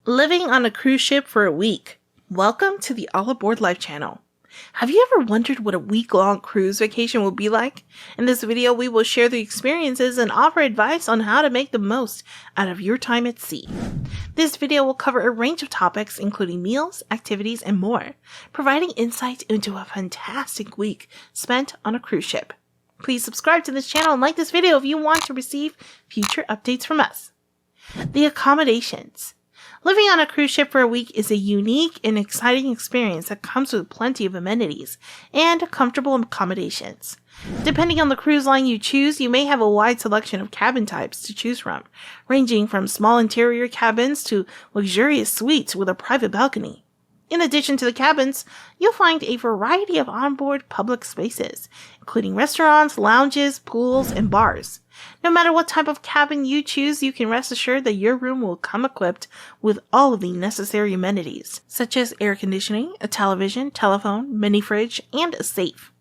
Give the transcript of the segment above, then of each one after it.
Living on a cruise ship for a week. Welcome to the All Aboard Life channel. Have you ever wondered what a week-long cruise vacation will be like? In this video, we will share the experiences and offer advice on how to make the most out of your time at sea. This video will cover a range of topics including meals, activities, and more, providing insight into a fantastic week spent on a cruise ship. Please subscribe to this channel and like this video if you want to receive future updates from us. The accommodations. Living on a cruise ship for a week is a unique and exciting experience that comes with plenty of amenities and comfortable accommodations. Depending on the cruise line you choose, you may have a wide selection of cabin types to choose from, ranging from small interior cabins to luxurious suites with a private balcony. In addition to the cabins, you'll find a variety of onboard public spaces, including restaurants, lounges, pools, and bars. No matter what type of cabin you choose, you can rest assured that your room will come equipped with all of the necessary amenities, such as air conditioning, a television, telephone, mini fridge, and a safe.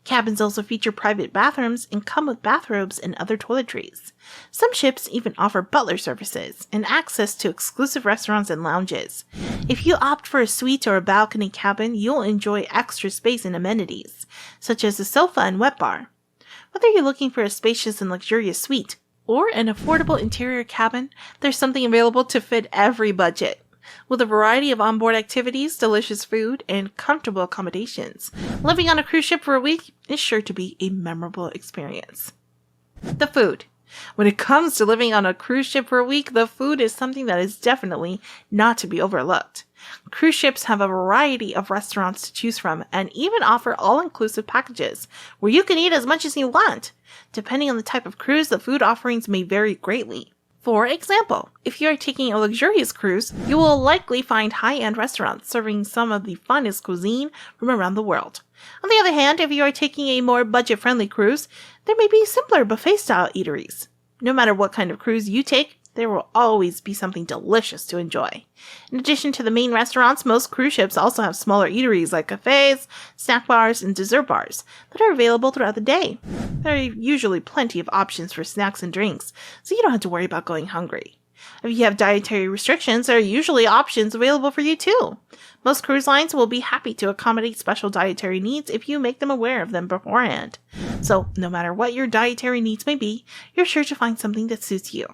Cabins also feature private bathrooms and come with bathrobes and other toiletries. Some ships even offer butler services and access to exclusive restaurants and lounges. If you opt for a suite or a balcony cabin, you'll enjoy extra space and amenities, such as a sofa and wet bar. Whether you're looking for a spacious and luxurious suite or an affordable interior cabin, there's something available to fit every budget. With a variety of onboard activities, delicious food, and comfortable accommodations, living on a cruise ship for a week is sure to be a memorable experience. The food. When it comes to living on a cruise ship for a week, the food is something that is definitely not to be overlooked. Cruise ships have a variety of restaurants to choose from and even offer all-inclusive packages where you can eat as much as you want. Depending on the type of cruise, the food offerings may vary greatly. For example, if you are taking a luxurious cruise, you will likely find high-end restaurants serving some of the finest cuisine from around the world. On the other hand, if you are taking a more budget-friendly cruise, there may be simpler buffet-style eateries. No matter what kind of cruise you take, there will always be something delicious to enjoy. In addition to the main restaurants, most cruise ships also have smaller eateries like cafes, snack bars, and dessert bars that are available throughout the day. There are usually plenty of options for snacks and drinks, so you don't have to worry about going hungry. If you have dietary restrictions, there are usually options available for you too. Most cruise lines will be happy to accommodate special dietary needs if you make them aware of them beforehand. So, no matter what your dietary needs may be, you're sure to find something that suits you.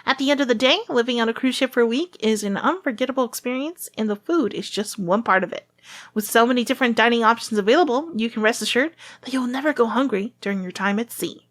At the end of the day, living on a cruise ship for a week is an unforgettable experience, and the food is just one part of it. With so many different dining options available, you can rest assured that you'll never go hungry during your time at sea.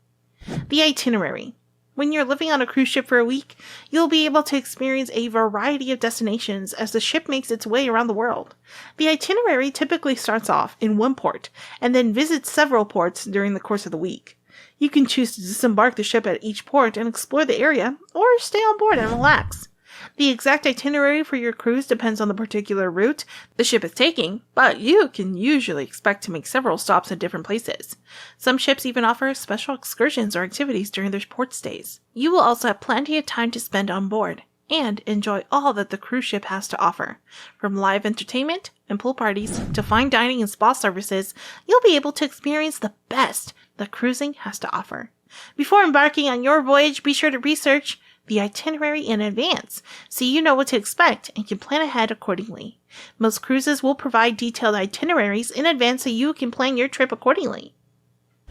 The itinerary. When you're living on a cruise ship for a week, you'll be able to experience a variety of destinations as the ship makes its way around the world. The itinerary typically starts off in one port and then visits several ports during the course of the week. You can choose to disembark the ship at each port and explore the area, or stay on board and relax. The exact itinerary for your cruise depends on the particular route the ship is taking, but you can usually expect to make several stops at different places. Some ships even offer special excursions or activities during their port stays. You will also have plenty of time to spend on board and enjoy all that the cruise ship has to offer. From live entertainment and pool parties to fine dining and spa services, you'll be able to experience the best that cruising has to offer. Before embarking on your voyage, be sure to research the itinerary in advance so you know what to expect and can plan ahead accordingly. Most cruises will provide detailed itineraries in advance so you can plan your trip accordingly.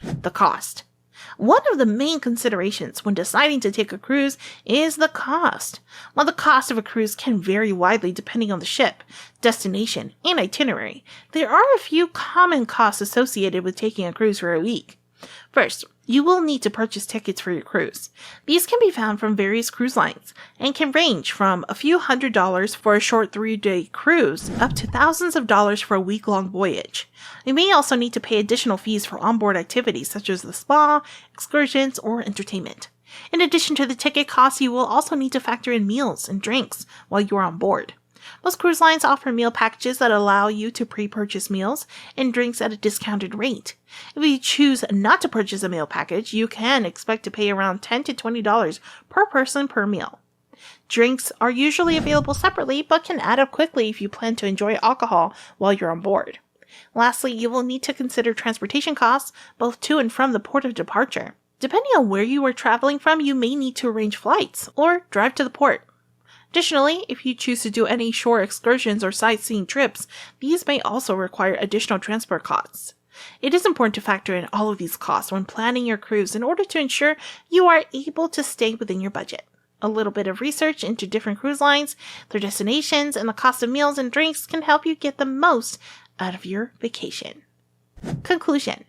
The cost. One of the main considerations when deciding to take a cruise is the cost. While the cost of a cruise can vary widely depending on the ship, destination, and itinerary, there are a few common costs associated with taking a cruise for a week. First, you will need to purchase tickets for your cruise. These can be found from various cruise lines and can range from a few $100s for a short 3-day cruise up to thousands of dollars for a week-long voyage. You may also need to pay additional fees for onboard activities such as the spa, excursions, or entertainment. In addition to the ticket costs, you will also need to factor in meals and drinks while you are on board. Most cruise lines offer meal packages that allow you to pre-purchase meals and drinks at a discounted rate. If you choose not to purchase a meal package, you can expect to pay around $10 to $20 per person per meal. Drinks are usually available separately but can add up quickly if you plan to enjoy alcohol while you're on board. Lastly, you will need to consider transportation costs both to and from the port of departure. Depending on where you are traveling from, you may need to arrange flights or drive to the port. Additionally, if you choose to do any shore excursions or sightseeing trips, these may also require additional transport costs. It is important to factor in all of these costs when planning your cruise in order to ensure you are able to stay within your budget. A little bit of research into different cruise lines, their destinations, and the cost of meals and drinks can help you get the most out of your vacation. Conclusion.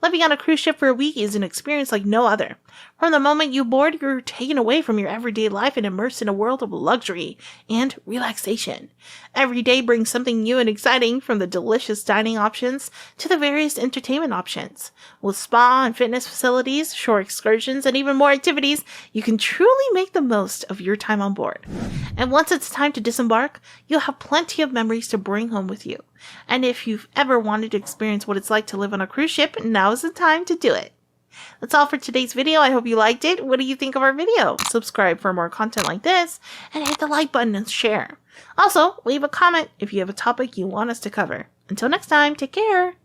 Living on a cruise ship for a week is an experience like no other. From the moment you board, you're taken away from your everyday life and immersed in a world of luxury and relaxation. Every day brings something new and exciting, from the delicious dining options to the various entertainment options. With spa and fitness facilities, shore excursions, and even more activities, you can truly make the most of your time on board. And once it's time to disembark, you'll have plenty of memories to bring home with you. And if you've ever wanted to experience what it's like to live on a cruise ship, now's the time to do it. That's all for today's video. I hope you liked it. What do you think of our video? Subscribe for more content like this, and hit the like button and share. Also, leave a comment if you have a topic you want us to cover. Until next time, take care.